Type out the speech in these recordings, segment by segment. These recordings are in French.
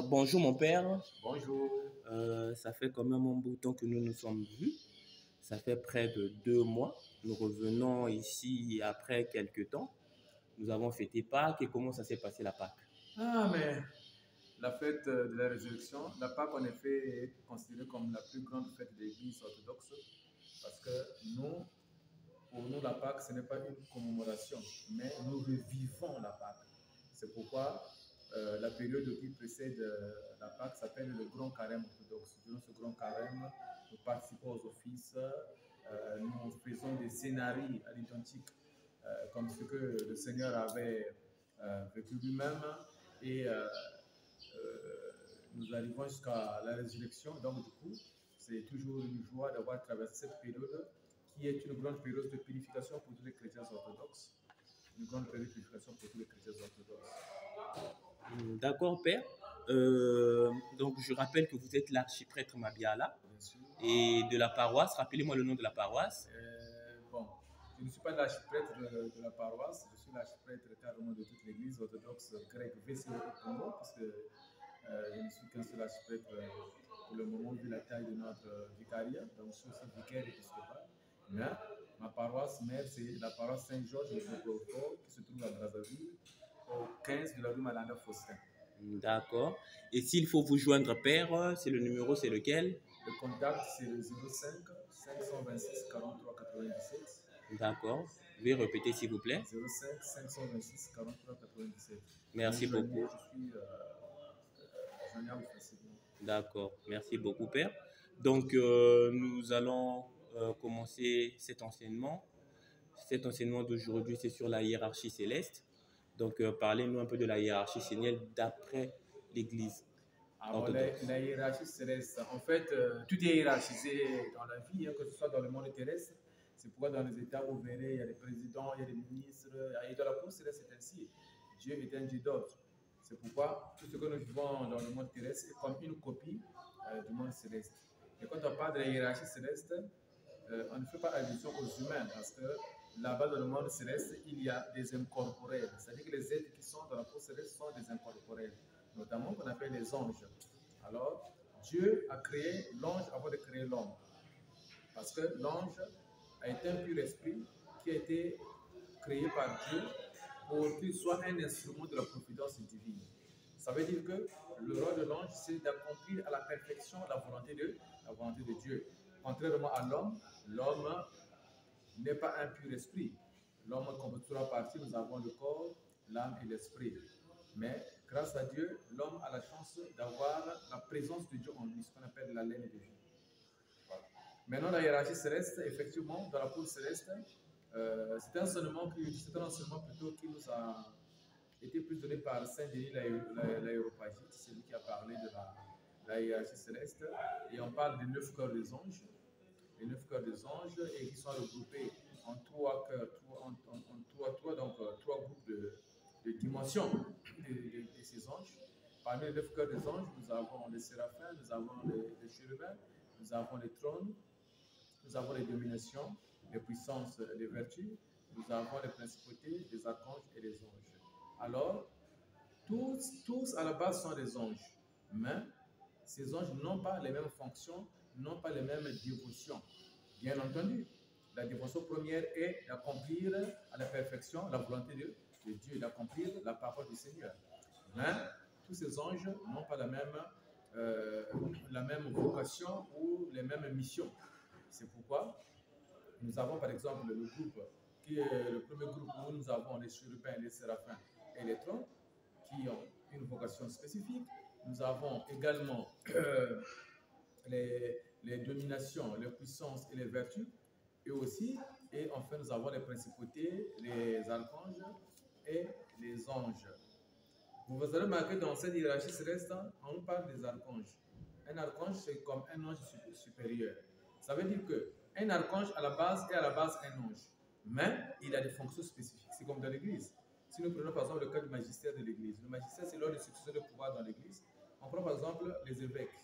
Bonjour mon père. Bonjour. Ça fait quand même un bout de temps que nous nous sommes vus. Ça fait près de 2 mois. Nous revenons ici après quelques temps. Nous avons fêté Pâques et comment ça s'est passé la Pâques? Ah, mais la fête de la résurrection, la Pâque en effet est considérée comme la plus grande fête de l'Église orthodoxe parce que nous, pour nous, la Pâque, ce n'est pas une commémoration, mais nous revivons la Pâque. C'est pourquoi la période qui précède la Pâque s'appelle le Grand Carême orthodoxe. Durant ce Grand Carême, nous participons aux offices, nous faisons des scénarios à l'identique, comme ce que le Seigneur avait vécu lui-même, et nous arrivons jusqu'à la résurrection. Donc, du coup, c'est toujours une joie d'avoir traversé cette période qui est une grande période de purification pour tous les chrétiens orthodoxes. Une grande période de purification pour tous les chrétiens orthodoxes. D'accord, père. Donc, je rappelle que vous êtes l'archiprêtre Mabiala Bien sûr. et de la paroisse. Rappelez-moi le nom de la paroisse. Bon, je ne suis pas l'archiprêtre de la paroisse, je suis l'archiprêtre carrément de toute l'église orthodoxe grecque VCO au Congo, parce que je ne suis qu'un seul archiprêtre pour le moment, vu la taille de notre vicariat, donc je suis aussi vicaire épiscopal. Mais ma paroisse mère, c'est la paroisse Saint-Georges de Bourg-Fort, qui se trouve à Brazzaville, au 15 de la rue Malanda Faustin. D'accord. Et s'il faut vous joindre, père, c'est le numéro, c'est lequel? Le contact, c'est le 05 526 43 97. D'accord. Veuillez répéter, s'il vous plaît. 05 526 43 97. Merci beaucoup. Je suis joignable facilement. D'accord. Merci beaucoup, père. Donc, nous allons commencer cet enseignement. Cet enseignement d'aujourd'hui, c'est sur la hiérarchie céleste. Donc, parlez-nous un peu de la hiérarchie céleste d'après l'Église orthodoxe. La hiérarchie céleste, en fait, tout est hiérarchisé dans la vie, hein, que ce soit dans le monde terrestre. C'est pourquoi dans les États, vous verrez, il y a des présidents, il y a des ministres, et dans la cour céleste, c'est ainsi. Dieu est un Dieu d'ordre. C'est pourquoi tout ce que nous vivons dans le monde terrestre est comme une copie du monde céleste. Et quand on parle de la hiérarchie céleste, on ne fait pas allusion aux humains, parce que là-bas dans le monde céleste, il y a des incorporels. C'est-à-dire que les êtres qui sont dans la cour céleste sont des incorporels, notamment qu'on appelle les anges. Alors, Dieu a créé l'ange avant de créer l'homme, parce que l'ange a été un pur esprit qui a été créé par Dieu pour qu'il soit un instrument de la providence divine. Ça veut dire que le rôle de l'ange, c'est d'accomplir à la perfection la volonté de Dieu. Contrairement à l'homme, l'homme n'est pas un pur esprit. L'homme, comme trois parties, nous avons le corps, l'âme et l'esprit. Mais grâce à Dieu, l'homme a la chance d'avoir la présence de Dieu en lui, ce qu'on appelle la laine de vie. Voilà. Maintenant, la hiérarchie céleste, effectivement, dans la cour céleste, c'est un enseignement plutôt qui nous a été plus donné par Saint Denis l'Aéropagite, c'est lui qui a parlé de la hiérarchie céleste. Et on parle des 9 cœurs des anges. Les 9 cœurs des anges, et qui sont regroupés en trois cœurs, donc trois groupes de dimensions de ces anges. Parmi les 9 cœurs des anges, nous avons les séraphins, nous avons les chérubins, nous avons les trônes, nous avons les dominations, les puissances, les vertus, nous avons les principautés, les archanges et les anges. Alors, tous à la base sont des anges, mais ces anges n'ont pas les mêmes fonctions, n'ont pas les mêmes dévotions. Bien entendu, la dévotion première est d'accomplir à la perfection la volonté de Dieu, d'accomplir la parole du Seigneur. Mais tous ces anges n'ont pas la même vocation ou les mêmes missions. C'est pourquoi nous avons par exemple le groupe qui est le premier groupe où nous avons les chérubins, les séraphins et les trônes qui ont une vocation spécifique. Nous avons également les dominations, les puissances et les vertus, et enfin nous avons les principautés, les archanges et les anges. Vous allez remarquer dans cette hiérarchie céleste, on nous parle des archanges. Un archange, c'est comme un ange supérieur. Ça veut dire qu'un archange, à la base, est à la base un ange. Mais il a des fonctions spécifiques. C'est comme dans l'église. Si nous prenons par exemple le cas du magistère de l'église, le magistère, c'est l'ordre de succession de pouvoir dans l'église. On prend par exemple les évêques.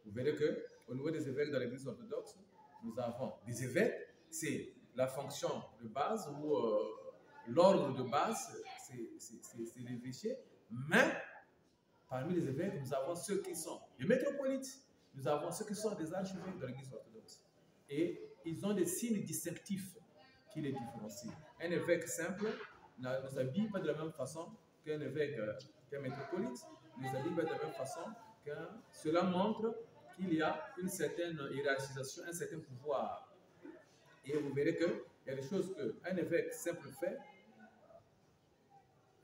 Vous verrez qu'au niveau des évêques dans l'église orthodoxe, nous avons des évêques, c'est la fonction de base ou l'ordre de base, c'est l'évêché, mais Parmi les évêques, nous avons ceux qui sont des métropolites, nous avons ceux qui sont des archevêques de l'Église orthodoxe. Et ils ont des signes distinctifs qui les différencient. Un évêque simple ne s'habille pas de la même façon qu'un évêque, qu'un métropolite, ne s'habille pas de la même façon qu'un. Cela montre qu'il y a une certaine hiérarchisation, un certain pouvoir. Et vous verrez qu'il y a des choses qu'un évêque simple fait,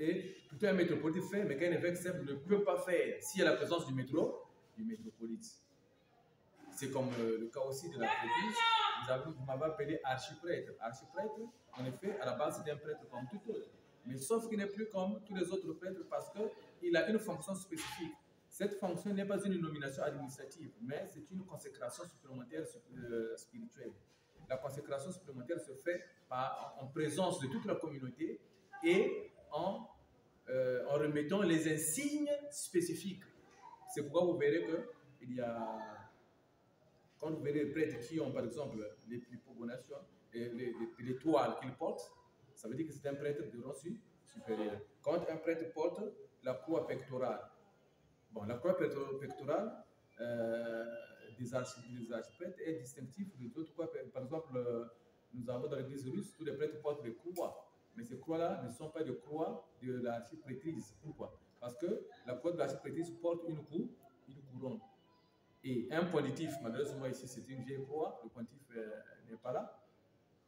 et plutôt un métropolite fait, mais qu'un évêque simple ne peut pas faire s'il y a la présence du métropolite. C'est comme le cas aussi de la prêtrise. Vous m'avez appelé archiprêtre. Archiprêtre, en effet, à la base, c'est un prêtre comme tout autre. Mais sauf qu'il n'est plus comme tous les autres prêtres parce qu'il a une fonction spécifique. Cette fonction n'est pas une nomination administrative, mais c'est une consécration supplémentaire spirituelle. La consécration supplémentaire se fait en présence de toute la communauté et en remettant les insignes spécifiques. C'est pourquoi vous verrez qu'il y a, quand vous verrez les prêtres qui ont par exemple les plus pogonations, les toiles qu'ils portent, ça veut dire que c'est un prêtre de rang supérieur. Quand un prêtre porte la croix pectorale, bon, la croix pectorale des archiprêtres est distinctive des autres croix. Par exemple, nous avons dans l'église russe, tous les prêtres portent des croix. Mais ces croix-là ne sont pas des croix de l'archiprêtrise. Pourquoi? Parce que la croix de l'archiprêtrise porte une couronne. Et un pontife, malheureusement ici c'est une vieille croix, le pontife n'est pas là.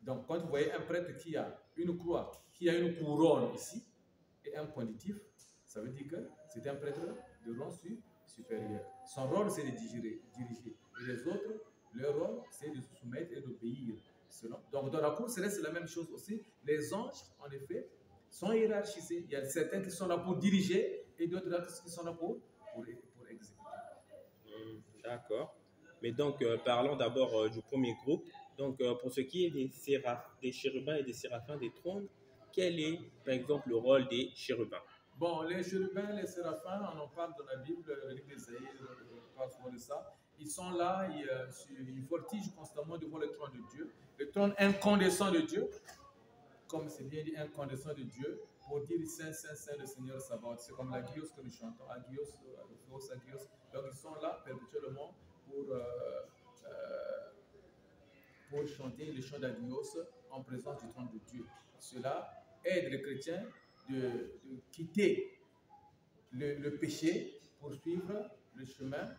Donc quand vous voyez un prêtre qui a une croix, qui a une couronne ici, et un pontife, ça veut dire que c'est un prêtre de rang supérieur. Son rôle c'est de diriger. Et les autres, leur rôle c'est de se soumettre et d'obéir. Donc dans la cour céleste c'est la même chose aussi. Les anges, en effet, sont hiérarchisés. Il y a certains qui sont là pour diriger et d'autres qui sont là pour exécuter. D'accord. Mais donc, parlons d'abord du premier groupe. Donc, pour ce qui est des chérubins et des séraphins des trônes, quel est, par exemple, le rôle des chérubins? Bon, les chérubins, les séraphins, on en parle dans la Bible, le livre d'Ésaïe, on parle souvent de ça. Ils sont là, ils voltigent constamment devant le trône de Dieu. Le trône incandescent de Dieu, comme c'est bien dit, incandescent de Dieu, pour dire Saint, Saint, Saint, le Seigneur Sabaoth. C'est comme la Agios que nous chantons, Agios, Agios. Donc ils sont là perpétuellement pour chanter le chant d'Agios en présence du trône de Dieu. Cela aide les chrétiens de quitter le péché pour suivre le chemin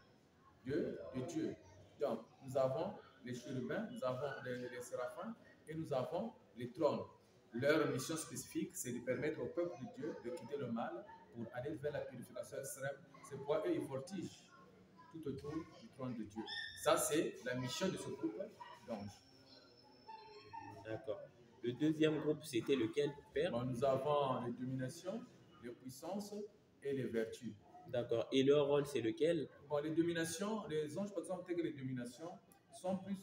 de Dieu. Donc, nous avons les chérubins, nous avons les séraphins et nous avons les trônes. Leur mission spécifique, c'est de permettre au peuple de Dieu de quitter le mal pour aller vers la purification extrême. C'est pourquoi eux, ils voltigent tout autour du trône de Dieu. Ça, c'est la mission de ce groupe d'anges. D'accord. Le deuxième groupe, c'était lequel, Père? Bon, nous avons les dominations, les puissances et les vertus. D'accord. Et leur rôle, c'est lequel? Bon, les dominations, les anges, par exemple, tels que les dominations, sont plus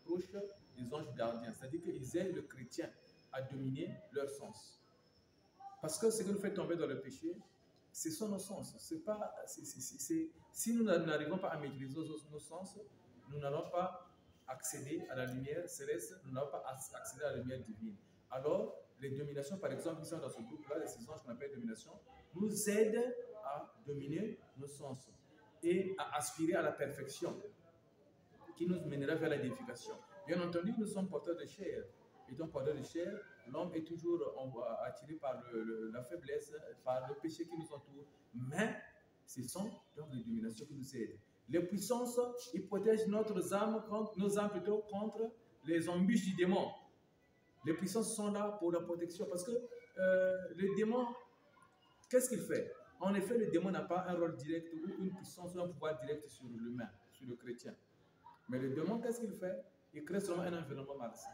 proches des anges gardiens. C'est-à-dire qu'ils aident le chrétien à dominer leur sens. Parce que ce qui nous fait tomber dans le péché, ce sont nos sens. Si nous n'arrivons pas à maîtriser nos sens, nous n'allons pas accéder à la lumière céleste, nous n'allons pas accéder à la lumière divine. Alors, les dominations, par exemple, qui sont dans ce groupe-là, ces anges qu'on appelle dominations, nous aident à dominer nos sens et à aspirer à la perfection qui nous mènera vers la déification. Bien entendu, nous sommes porteurs de chair. Étant porteurs de chair, l'homme est toujours attiré par la faiblesse, par le péché qui nous entoure. Mais ce sont donc les dominations qui nous aident. Les puissances, ils protègent nos âmes contre les embûches du démon. Les puissances sont là pour la protection parce que le démon, qu'est-ce qu'il fait? En effet, le démon n'a pas un rôle direct ou une puissance ou un pouvoir direct sur l'humain, sur le chrétien. Mais le démon, qu'est-ce qu'il fait? Il crée seulement un environnement malsain.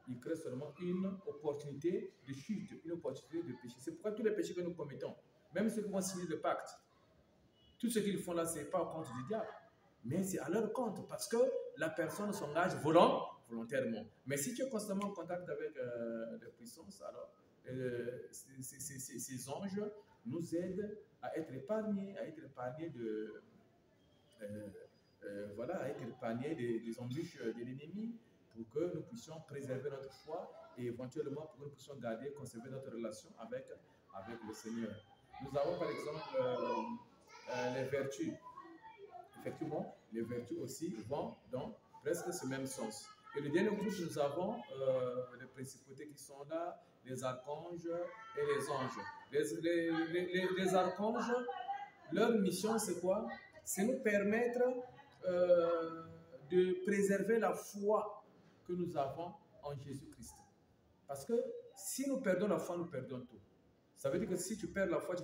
Il crée seulement une opportunité de chute, une opportunité de péché. C'est pourquoi tous les péchés que nous commettons, même ceux qui vont signer le pacte, tout ce qu'ils font là, ce n'est pas au compte du diable, mais c'est à leur compte parce que la personne s'engage volontairement. Mais si tu es constamment en contact avec les puissances, alors ces anges nous aident à être épargnés, des embûches de l'ennemi pour que nous puissions préserver notre foi et éventuellement pour que nous puissions conserver notre relation avec le Seigneur. Nous avons par exemple les vertus. Effectivement, les vertus aussi vont dans presque ce même sens. Et le dernier groupe, nous avons les principautés qui sont là, les archanges et les anges. Les archanges, leur mission, c'est quoi? C'est nous permettre de préserver la foi que nous avons en Jésus-Christ. Parce que si nous perdons la foi, nous perdons tout. Ça veut dire que si tu perds la foi, tu